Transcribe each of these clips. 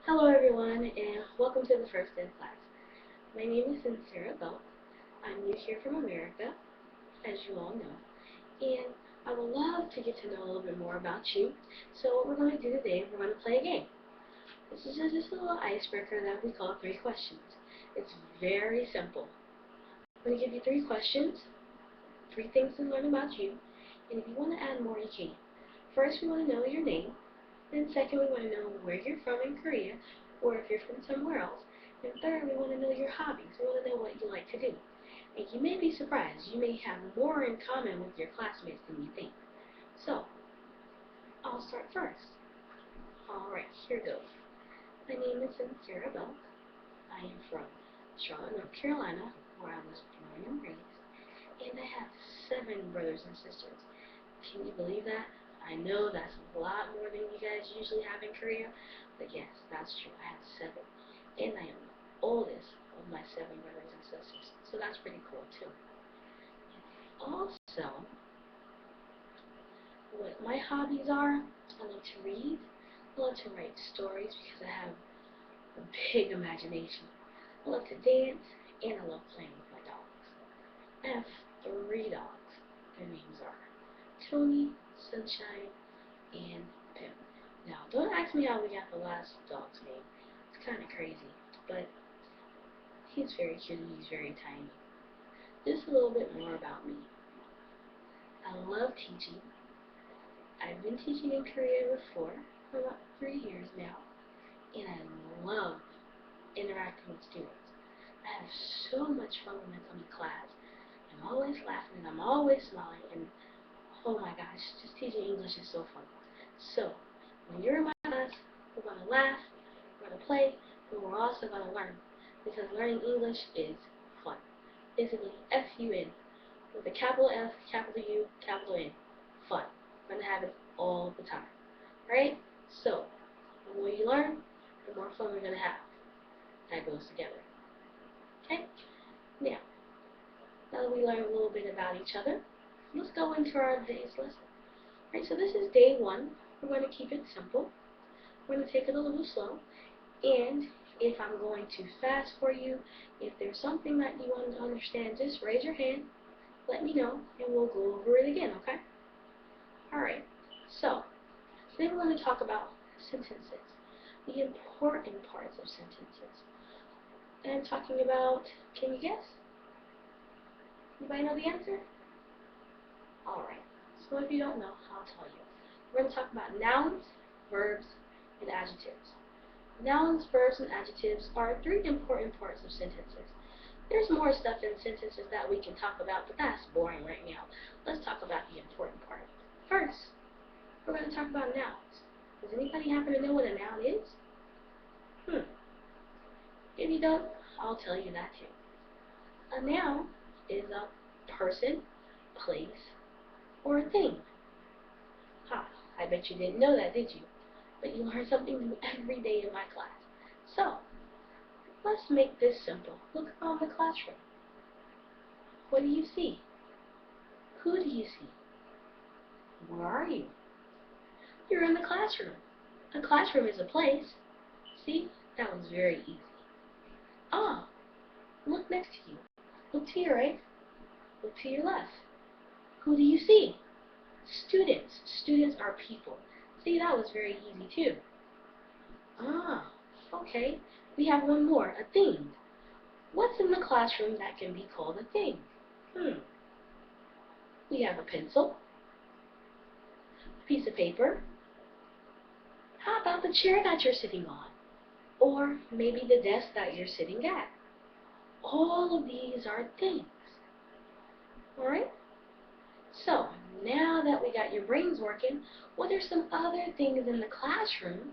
Hello everyone and welcome to the first day of class. My name is Sonseara Belk. I'm new here from America, as you all know, and I would love to get to know a little bit more about you. So what we're going to do today, we're going to play a game. This is just a little icebreaker that we call 3 questions. It's very simple. I'm going to give you 3 questions, 3 things to learn about you, and if you want to add more, you can. First, we want to know your name. Then second, we want to know where you're from in Korea, or if you're from somewhere else. And third, we want to know your hobbies. We want to know what you like to do. And you may be surprised. You may have more in common with your classmates than you think. So, I'll start first. Alright, here goes. My name is Sonseara Belk. I am from Charlotte, North Carolina, where I was born and raised. And I have 7 brothers and sisters. Can you believe that? I know that's a lot more than you guys usually have in Korea, but yes, that's true. I have 7, and I am the oldest of my 7 brothers and sisters, so that's pretty cool too. Also, what my hobbies are, I love to read, I love to write stories because I have a big imagination. I love to dance, and I love playing with my dogs. I have 3 dogs. Their names are Tony, Sunshine, and Pimp. Now, don't ask me how we got the last dog's name. It's kind of crazy, but he's very cute and he's very tiny. Just a little bit more about me. I love teaching. I've been teaching in Korea before for about 3 years now, and I love interacting with students. I have so much fun when I come to class. I'm always laughing and I'm always smiling, and oh my gosh, just teaching English is so fun. So, when you're in my class, we're going to laugh, we're going to play, but we're also going to learn. Because learning English is fun. Basically, F-U-N. With a capital F, capital U, capital N. Fun. We're going to have it all the time. Right? So, the more you learn, the more fun we're going to have. That goes together. Okay? Now that we learned a little bit about each other, let's go into our day's lesson. Right, so this is day 1. We're going to keep it simple. We're going to take it a little slow. And if I'm going too fast for you, if there's something that you want to understand, just raise your hand, let me know, and we'll go over it again, okay? Alright, so today we're going to talk about sentences, the important parts of sentences. And I'm talking about, can you guess? Anybody know the answer? Alright, so if you don't know, I'll tell you. We're going to talk about nouns, verbs, and adjectives. Nouns, verbs, and adjectives are 3 important parts of sentences. There's more stuff in sentences that we can talk about, but that's boring right now. Let's talk about the important part. First, we're going to talk about nouns. Does anybody happen to know what a noun is? If you don't, I'll tell you that too. A noun is a person, place, or a thing. I bet you didn't know that, did you? But you learn something new every day in my class. So, let's make this simple. Look around the classroom. What do you see? Who do you see? Where are you? You're in the classroom. A classroom is a place. See? That was very easy. Look next to you. Look to your right. Look to your left. Who do you see? Students. Students are people. See, that was very easy too. Okay. We have one more, a thing. What's in the classroom that can be called a thing? We have a pencil, a piece of paper. How about the chair that you're sitting on? Or maybe the desk that you're sitting at? All of these are things. Alright? So, now that we got your brains working, what are some other things in the classroom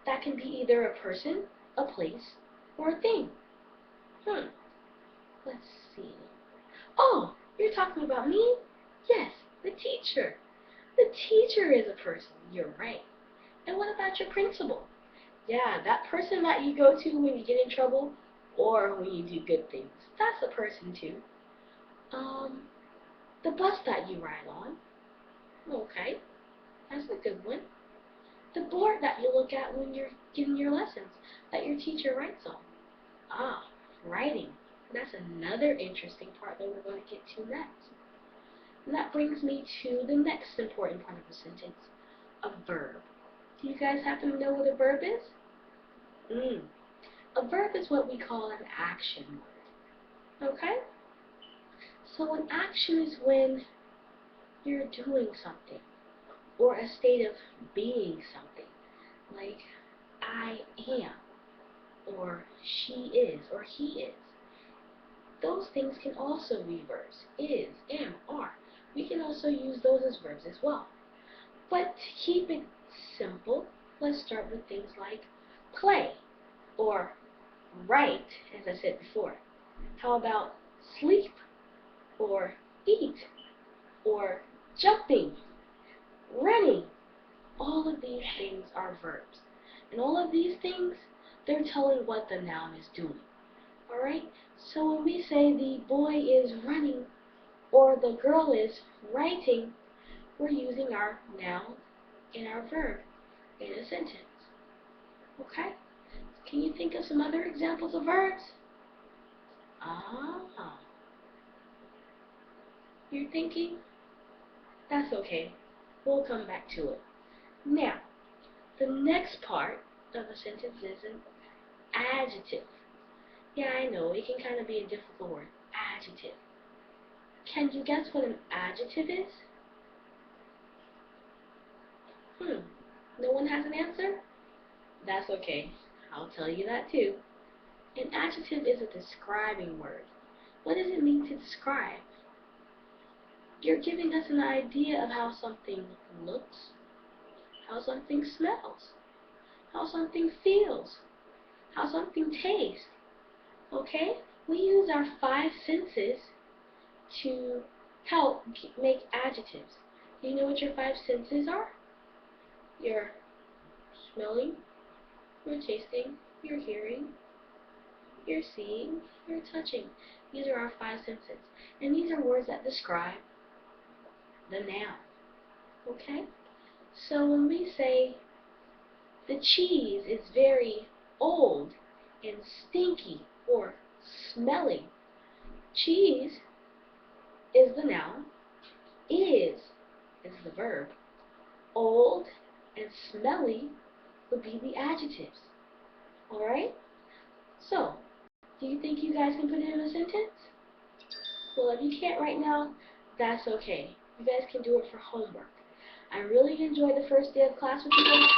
that can be either a person, a place, or a thing? Let's see. Oh, you're talking about me? Yes, the teacher. The teacher is a person. You're right. And what about your principal? Yeah, that person that you go to when you get in trouble or when you do good things. That's a person too. The bus that you ride on. Okay, that's a good one. The board that you look at when you're getting your lessons that your teacher writes on. Ah, writing. That's another interesting part that we're going to get to next. And that brings me to the next important part of a sentence, a verb. Do you guys happen to know what a verb is? A verb is what we call an action word. Okay? So an action is when you're doing something, or a state of being something, like I am, or she is, or he is. Those things can also be verbs. Is, am, are. We can also use those as verbs as well. But to keep it simple, let's start with things like play, or write, as I said before. How about sleep, or eat, or jumping, running? All of these things are verbs. And all of these things, they're telling what the noun is doing. Alright? So when we say the boy is running or the girl is writing, we're using our noun and our verb in a sentence. Okay? Can you think of some other examples of verbs? Ah. You're thinking? That's okay. We'll come back to it. Now, the next part of a sentence is an adjective. Yeah, I know, it can kind of be a difficult word. Adjective. Can you guess what an adjective is? No one has an answer? That's okay. I'll tell you that too. An adjective is a describing word. What does it mean to describe? You're giving us an idea of how something looks, how something smells, how something feels, how something tastes. Okay? We use our five senses to help make adjectives. Do you know what your five senses are? Your smelling, your tasting, your hearing, your seeing, your touching. These are our five senses. And these are words that describe the noun. Okay? So when we say the cheese is very old and stinky or smelly, cheese is the noun, is the verb, old and smelly would be the adjectives. Alright? So, do you think you guys can put it in a sentence? Well, if you can't right now, that's okay. You guys can do it for homework. I really enjoyed the first day of class with you guys.